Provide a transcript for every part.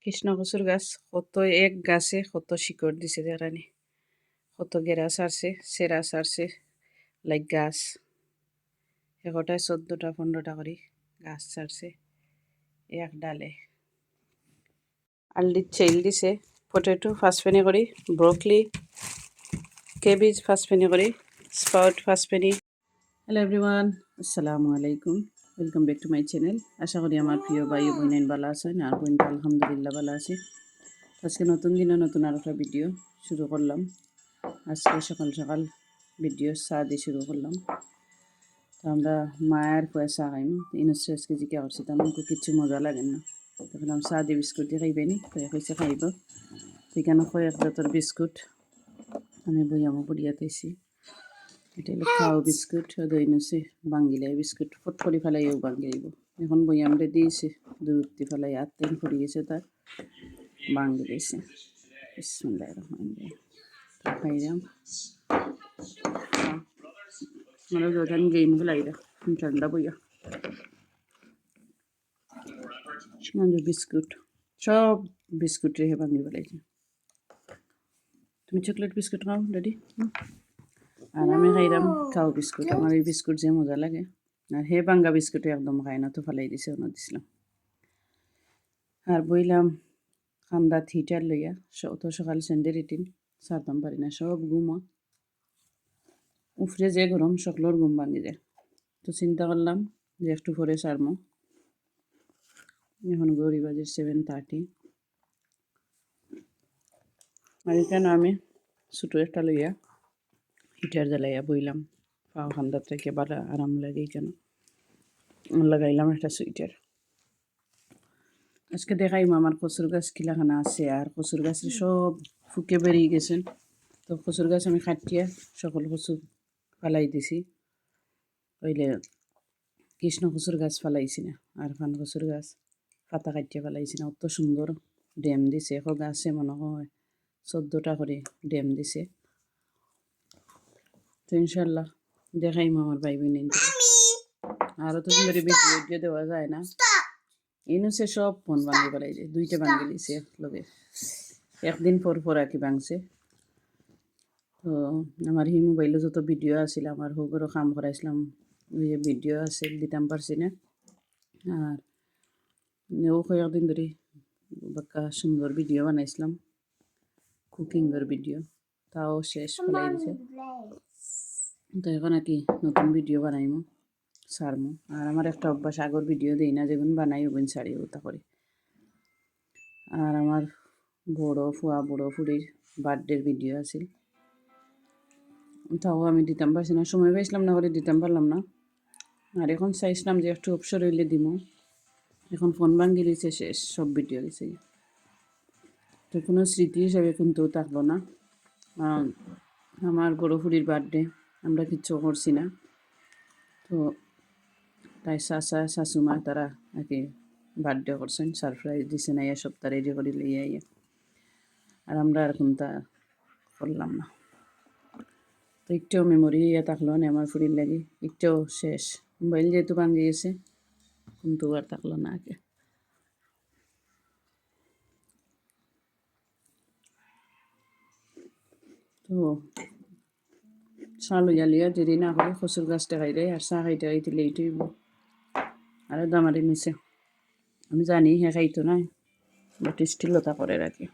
কৃষ্ণ কচুর গাছ কত এক গাছে কত শিকড় দিছে দেখানি কত গেরা ছাড়ছে সেরা ছাড়ছে লাইক গাছ এগোটায় 14টা 15টা করে গাছ ছাড়ছে এক ডালে আলডির চেইল দিছে পটেটো ফাঁসফেনি করি ব্রকলি কেবেজ ফাঁসফেনি করি স্পাউট ফাঁসফেনি। হ্যালো এভরিওয়ান, আসসালামু আলাইকুম, welcome back to my channel. আশা করি আমার প্রিয় ভাই বোনেন ভালো আছেন আর বোন আলহামদুলিল্লাহ ভালো আছে। আজকে নতুন দিনে নতুন আর একটা ভিডিও শুরু করলাম। আজকে সকাল সকাল ভিডিও চা দিয়ে শুরু করলাম। তো আমরা মায়ের কয়ে চা খাইম ইনস্ট্রেস আজকে জিজ্ঞা করছি তো আমাকে কিচ্ছু মজা লাগে না, তো বললাম চা দিয়ে বিস্কুট দিয়ে খাইবেনি, তো কইছে খাইব। সেখানে কয়েক জাতের বিস্কুট আমি বইয়ামো পড়িয়া থৈছি। এটা হলো খাও বিস্কুট দইনছে বাঙ্গিলাই বিস্কুট ফটফড়ি ফেলাইও বাঙ্গিলাইব। এখন বইয়ামরে দিয়েছে দূরত্ব ফেলাই আত্মেন পড়ে গেছে তার বাঙ্গি দিয়েছে। বিসমিল্লাহির রহমানির রহিম। খাইলাম মানে যখন গেম খেলাইরা ঠান্ডা বইয়া বিস্কুট সব বিস্কুট রেখে বাঙ্গি ফেলাইছে। তুমি চকলেট বিস্কুট খাও ড্যাডি? আর আমি খাইলাম খাও বিস্কুট। আমার এই বিস্কুট যে মজা লাগে, আর হে বাঙ্গা বিস্কুট একদম খায় না, তো ফেলাই দিছে ওনা দিছিলাম। আর বইলাম খান্দা থিয়েটার লইয়া অত সকাল সন্ধ্যে রিটিন সারতাম পারি না, সব ঘুমা উফরে যে গরম সকলের ঘুম ভাঙি যায়। তো চিন্তা করলাম যে একটু পরে সারমো। এখন গড়ি বাজে 7:30। আর এখানে আমি ছোটো একটা লইয়া হিটার জ্বালাইয়া বইলাম। পাও খান্দার থেকে ভালো আরাম লাগে কেন লাগাইলাম একটা সুইটার। আজকে দেখাইম আমার কচুর গাছ কিলাখানা আছে, আর কচুর গাছের সব ফুকে বেরিয়ে গেছেন। তো কচুর গাছ আমি কাটিয়া সকল কচু ফালাই দিছি, কইলে কৃষ্ণ কচুর গাছ ফালাইছি না, আর পান কচুর গাছ পাতা কাটিয়া ফালাইছি না। অত সুন্দর ড্যাম দিছে, এখন গাছে মনে হয় 14টা করে ড্যাম দিছে। তো ইনশাল্লাহ দেখাইম আমার ভাই বোন। আরও তো সুন্দর ভিডিও দেওয়া যায় না, ইনুসে সব ফোন ভাঙি ফেলাই যায়, 2টা ভাঙি দিছে লগে একদিন পর পর আর কি ভাঙছে। তো আমার হি মোবাইলে যত ভিডিও আছিল আমার হোগরও কাম করাইছিলাম, ওই ভিডিও আছে দিতাম পারছি না। আর ও কয়েকদিন ধরে বাক্কা সুন্দর ভিডিও বানাইছিলাম, কুকিংয়ের ভিডিও, তাও শেষ ফেলাই দিছে। তো এখন আর কি নতুন ভিডিও বানাইমো ছাড়মো। আর আমার একটা অভ্যাস, আগর ভিডিও দিই না, যেগুন বানাই ওগুন ছাড়ি ওটা করি। আর আমার বড়ো ফুয়া বড়ো ফুড়ির বার্থডের ভিডিও আছিল, তাও আমি দিতাম পারছি না, সময় পাইছিলাম না করে দিতাম পারলাম না। আর এখন চাইছিলাম যে একটু অবসর হইলে দিমো, এখন ফোন ভাঙ্গি দিয়েছে শেষ, সব ভিডিও গেছে। তো কোনো স্মৃতি হিসাবে কিন্তু থাকলো না। আমার বড়ো ফুড়ির বার্থডে আমরা কিচ্ছু করছি না, তো তাই চাচা শাশুমা তারা আর কি বার্থডে করছেন, সারপ্রাইজ দিছে না, এই সপ্তাহ রেডি করে লিয়ে আইয়া। আর আমরা আর কোনটা করলাম না। তো একটাও মেমোরি ইয়ে থাকলো না আমার ফুড়ির লাগে, একটাও শেষ। মোবাইল যেহেতু ভাঙি গেছে কিন্তু আর থাকলো না আগে। তো চা লইয়া লিয়া দেরি না করে কচুর গাছটা খাইলে আর চা খাইতে খাইতে লেট হইব। আরও দামারি নিছে, আমি জানি হ্যাঁ খাইতো না, বাট স্টিলতা করে রাখি।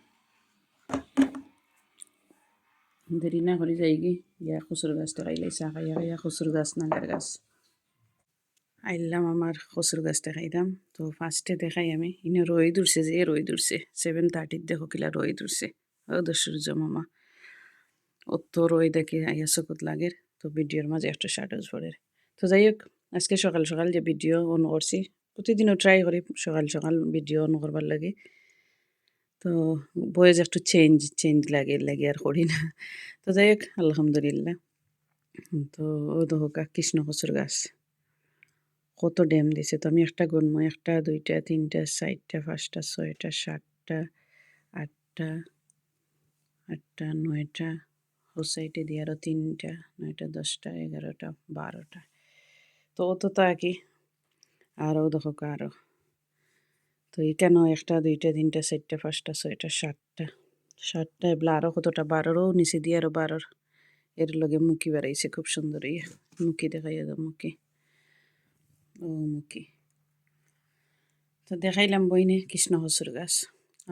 দেরি না করে যাই কি ইয়া কচুর গাছটা খাইলে চা খাইয়া খাইয়া কচুর গাছ নাগার গাছ আইলাম আমার কচুর গাছটা খাইলাম। তো ফার্স্টে দেখাই আমি ইনে রই দূরছে, যে রই দূরছে 7:30 দেখো কিলা রই দূরছে। ও সূর্য মামা অত রই দেখে আইয়া চকুত লাগের। তো ভিডিওর মাঝে একটা শার্টস পরে। তো যাই হোক, আজকে সকাল সকাল যে ভিডিও অন করছি, প্রতিদিনও ট্রাই করি সকাল সকাল ভিডিও অন করবার লাগে। তো বয়েস একটু চেঞ্জ লাগে আর করি না। তো যাই হোক আলহামদুলিল্লাহ। তো ও দেখো কৃষ্ণ কচুর গাছ কত ড্যাম দিছে। তো আমি একটা গুনমো, 1 2 3 4 5 6 7 8 8 9 ও সাইডে দিয়ে আরও 3 9 10 11 12। তো অত তো আর কি, আরও দেখো আরও। তো এখানেও 1টা 2টা 3টা 4টা 5টা 6টা 7টা এগুলো আরও কতটা 12রও নিচে দিয়ে আরও 12 এর লগে মুখি বেড়াইছে খুব সুন্দর মুখি দেখাইয়া দাও মুখি ও মুখি তো দেখাইলাম বইনে কৃষ্ণকচুর গাছ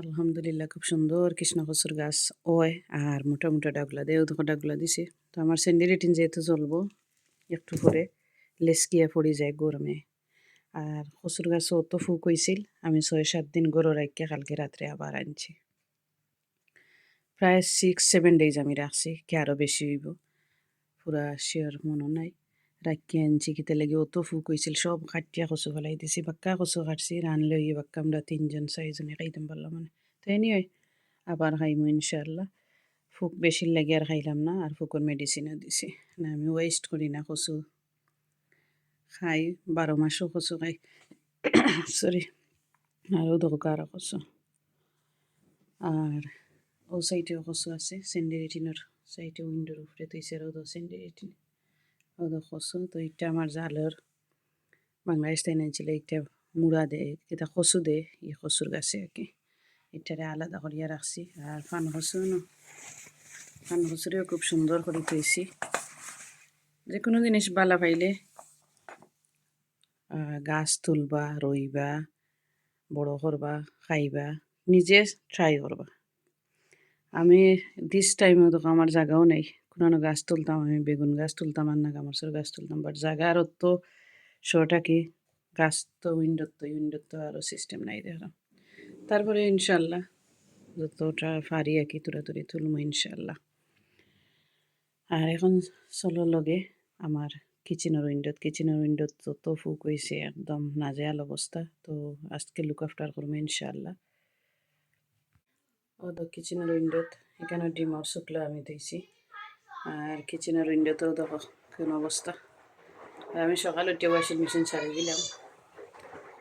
আলহামদুলিল্লাহ খুব সুন্দর কৃষ্ণকচুর গাছ ওয় আর মোটা মোটা ডাগলা দেও দেখো ডাগলা দিছে তো আমার স্যান্ডেলিটিন যেহেতু জ্বলবো একটু পরে লেসকিয়া পড়ে যায় গরমে আর কচুর গাছও অত ফুক হয়েছিল আমি 6-7 দিন গরু রাখিয়া কালকে রাত্রে আবার আনছি প্রায় 6-7 ডেজ আমি রাখছি কি আরও বেশি হইব পুরা শিওর মনে নাই রাখিয়া আনছি কিতে লাগে অত ফুক হয়েছিল সব কাটিয়া কচু ফেলাই দিছি বাক্কা কচু কাটছি রানলে ওই বাক্কা আমরা 3-4জনে খাইতাম পারলাম মানে তো এনিওয়ে আবার খাইমু ইনশাআল্লাহ ফুক বেশি লাগে আর খাইলাম না আর ফুকর মেডিসিনও দিছি না আমি ওয়েস্ট করি না কচু খাই 12 মাসও কচু খাই সরি আরও দরকার আরও কচু আর ও সাইডেও কচু আছে সেন্ডেরিটিনের সাইডে উইন্ডোর উপরে তৈছে রোদ সেন্ডেরিটিন ওদ কচু তো এটা আমার জালের বাংলাদেশ তাই নাইছিল এটা মুড়া দে এটা কচু দে কচুর গাছে আর কি এটারে আলাদা করিয়া রাখছি আর ফান কচুরেও খুব সুন্দর করে তৈছি যে কোনো জিনিস বালা পাইলে গাছ তুলবা রইবা বড় করবা খাইবা নিজে ট্রাই করবা আমি দিস টাইমে তো আমার জায়গাও নেই কোনো গাছ তুলতাম আমি বেগুন গাছ তুলতাম আর না গামারসর গাছ তুলতাম বাট জায়গা আর তো শোটা কি গাছ তো উইন্ডোর তো আরও সিস্টেম নাই দেখলাম তারপরে ইনশাল্লাহ যতটা পারি আর কি তুরাতুরি তুলবো ইনশাল্লাহ আর এখন চলো লগে আমার কিচেনের উইন্ডোত যত ফুক হয়েছে একদম নাজেহাল অবস্থা তো আজকে লুক আফটার করবো ইনশাল্লাহ ও তো কিচেনের উইন্ডোত এখানে ডিমর শুকলা আমি দিয়েছি আর কিচেনের উইন্ডোতেও দেখো কোন অবস্থা আর আমি সকালে উঠে ওয়াশিং মেশিন ছাড়ি দিলাম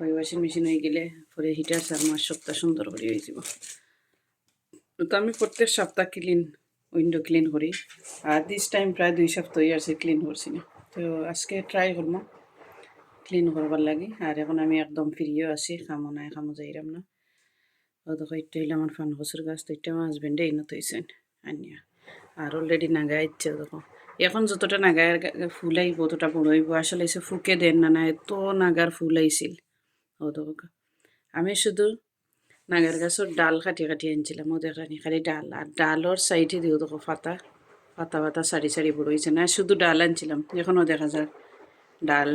ওই ওয়াশিং মেশিন হয়ে গেলে পরে হিটার চার মাস সপ্তাহ সুন্দর করে হয়ে যাব তো আমি প্রত্যেক সপ্তাহ উইন্ডো ক্লিন করি আর দিস টাইম প্রায় 2 সপ্তাহ আছে ক্লিন করছি না তো আজকে ট্রাই করবো ক্লিন করবার লাগে আর এখন আমি একদম ফ্রিও আছি খামো যাইরাম না ও দেখো এটা হইলে আমার ফান কচুর গাছ তো এটা আমার হাজবেন্ডে এনে তৈছেন আনিয়া আর অলরেডি নাগায় ইচ্ছে দেখো এখন যতটা নাগায়ের ফুল আইব ততটা বড় হইব আসলে এসে ফুকে দেন না এত নাগার ফুল আইছিল ও দেখো আমি শুধু নাগার গাছের ডাল কাটি আনছিলাম ও দেখানি খালি ডাল আর ডালর সাইডে দিও দেখো পাতা সারি বড় হয়েছে না শুধু ডাল আনছিলাম এখনও দেখা যায় ডাল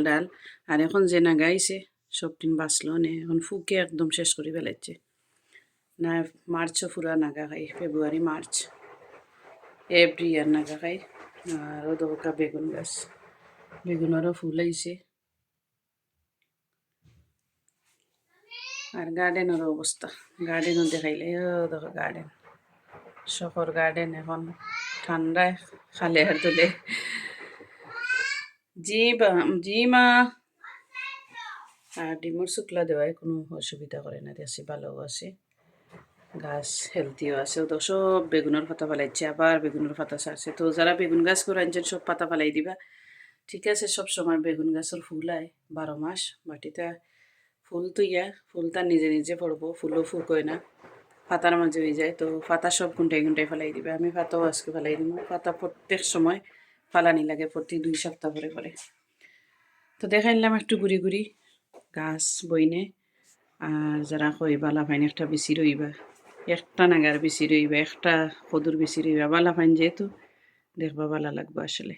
আর এখন যে নাগাইছে সবদিন বাঁচলো নে এখন ফুকে একদম শেষ করে ফেলাচ্ছে না মার্চও পুরা নাগা খাই February March every year Naga খাই আর ও দরকার বেগুন গাছ বেগুনেরও ফুল আইছে আর গার্ডেনেরও অবস্থা গার্ডেনও দেখাইলে ও দেখো গার্ডেন শখর গার্ডেন এখন ঠান্ডায় খালে আর তোলে জি মা আর ডিমর শুকলা দেওয়ায় কোনো অসুবিধা করে না দেশি ভালোও আছে গাছ হেলদিও আছে তো সব বেগুনের পাতা ফেলাইছে আবার বেগুনের পাতা ছাড়ছে তো যারা বেগুন গাছ করে আনছেন সব পাতা ফেলাই দিবা ঠিক আছে সব সময় বেগুন গাছের ফুল আয় 12 মাস বাটিতে ফুল ফুলটা নিজে পড়বো ফুলও ফুক হয় না পাতার মাঝে হয়ে যায় তো পাতা সব গুন্টাই ফেলাই দিবে আমি পাতাও আজকে ফেলাই দিব পাতা প্রত্যেক সময় ফালানি লাগে প্রতি 2 সপ্তাহ পরে তো দেখাইলাম একটু ঘুরি গাছ বইনে আর যারা কই বালা ফাইন একটা বেশি রইবা একটা নাগার বেশি রইবা একটা কদুর বেশি রইবা বালা ফাইন যেহেতু দেখবা ভালো লাগবে আসলে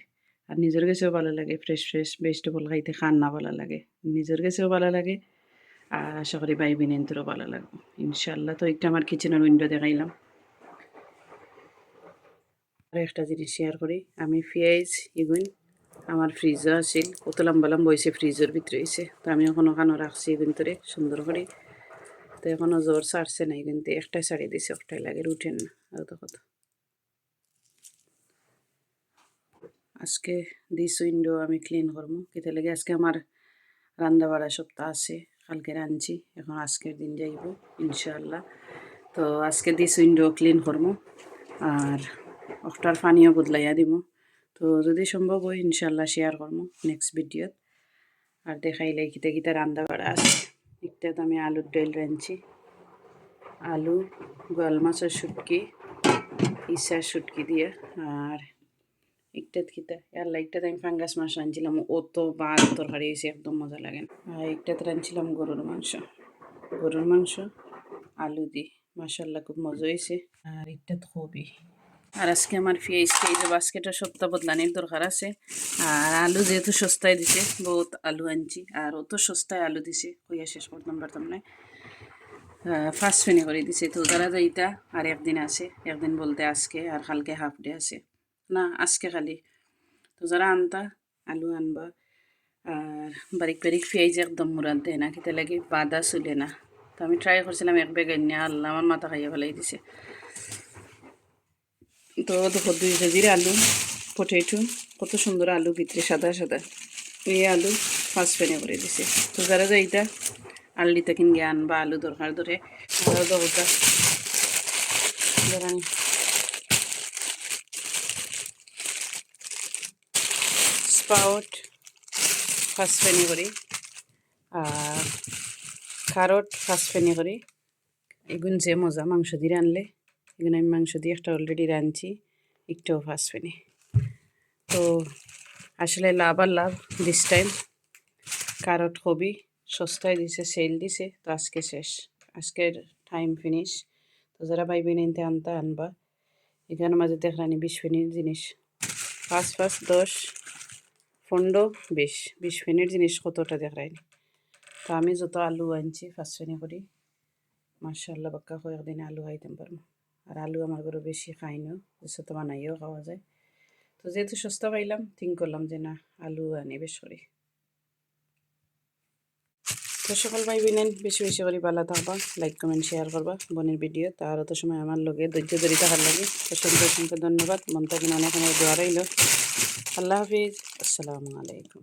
আর নিজের কাছেও ভালো লাগে ফ্রেশ ভেজিটেবল খাইতে খান না ভালো লাগে নিজের কাছেও ভালো লাগে আর আশা করি ভাই বোনেদেরও ভালো লাগবে ইনশাল্লাহ তো একটা আমার কিচেনের উইন্ডো দেখাইলাম আর একটা জিনিস শেয়ার করি আমি পেঁয়াজ এগুন আমার ফ্রিজও আছিল কত লম্বা হয়েছে ফ্রিজের ভিতরে হয়েছে তো আমি ওখানো রাখছি এগুন তোরে সুন্দর করে তো এখনও জ্বর ছাড়ছে না কিন্তু একটাই ছাড়িয়ে দিছে একটাই লাগে উঠেন না আর তো কথা আজকে দিস উইন্ডো আমি ক্লিন করবো কেটে লেগে আজকে আমার রান্না বাড়া সপ্তাহ আছে কালকে রাঁধছি এখন আজকের দিন যাইব ইনশাআল্লাহ তো আজকে দিস উইন্ডো ক্লিন করবো আর ওটার পানিও বদলাইয়া দিব তো যদি সম্ভব হয় ইনশাআল্লাহ শেয়ার করবো নেক্সট ভিডিওত আর দেখাইলে কিতা রান্না বাড়া আছে একটাতে আমি আলুর ডাল রাঁধছি, আলু, গোয়াল মাছের শুটকি, ইসার শুটকি দিয়ে। আর একটাত কিতা আল্লাহ একটাতে আমি ফাঙ্গাস মাছ রাঁধছিলাম, অত বাদ তরকারি হয়েছে, একদম মজা লাগে না। আর একটাতে রাঁধছিলাম গরুর মাংস আলু দি, মাশাল্লাহ খুব মজা হয়েছে। আর একটাত খুবই, আর আজকে আমার পেঁয়াজ খেয়ে বাস্কেটের সপ্তাহ বদলানির দরকার আছে। আর আলু যেহেতু সস্তায় দিছে, বহুত আলু আনছি, আর অত সস্তায় আলু দিছে কইয়া শেষ করতাম পারতাম না। ফার্স্ট ফেনি করে দিছে, তো যারা যাইতা আর একদিন আছে, একদিন বলতে আজকে আর কালকে হাফ ডে আছে না, আজকে খালি। তো যারা আনতা আলু আনবা, আর বারিক বারিক পেঁয়াজ একদম মুরাদ দেয় না, খেতে লাগে বাদা চলে না। তো আমি ট্রাই করছিলাম এক বেগ এনে, আল্লাহ আমার মাথা খাইয়া ফেলাই দিছে। তো দেখো 2 কেজির আলু, পটেটো, কত সুন্দর আলু, ভিতরে সাদা সাদা, এই আলু ফার্স্ট ফেনে করে দিছে। তো যারা যাইতা আলুটা কিন গে আনবা, আলু দরকার ধরে আরও দরকার ধরেন স্পাউট ফার্স্ট ফেনে করি, আর কারট ফার্স্ট ফেনে করি। এগুন যে মজা মাংস দিয়ে রানলে, এগুলো আমি মাংস দিয়ে একটা অলরেডি রাঁধছি, একটাও ফার্স্ট ফেনে। তো আসলে লাভ আর লাভ দিস টাইম। কারট খুবই সস্তায় দিছে, সেল দিছে, তো আজকে শেষ, আজকের টাইম ফিনিশ। তো যারা ভাই বোন এনতে আনতা আনবা, এখানের মাঝে দেখলানি 20 ফেনির জিনিস, ফার্স্ট 10, 15, 20 ফেনির জিনিস কতটা দেখায়নি। তো আমি যত আলু আনছি ফার্স্ট ফেনি করি, মাশাআল্লাহ বাক্কা কয়েকদিন আলু খাইতাম পারবো। আর আলু আমার ঘরে বেশি খাই না, যত বানাইও খাওয়া যায়। তো যেহেতু সস্তা পাইলাম, থিঙ্ক করলাম যে না আলু আনি বেশ করি। তো সকল ভাই বোনেন বেশি বেশি করে ভালো থাকবা, লাইক কমেন্ট শেয়ার করবা বোনের ভিডিও। তার তো সময় আমার লগে ধৈর্য ধরে থাকার লাগে অসংখ্য অসংখ্য ধন্যবাদ। মন থেকে অনেক অনেক দোয়া রইল। আল্লাহ হাফিজ, আসসালামু আলাইকুম।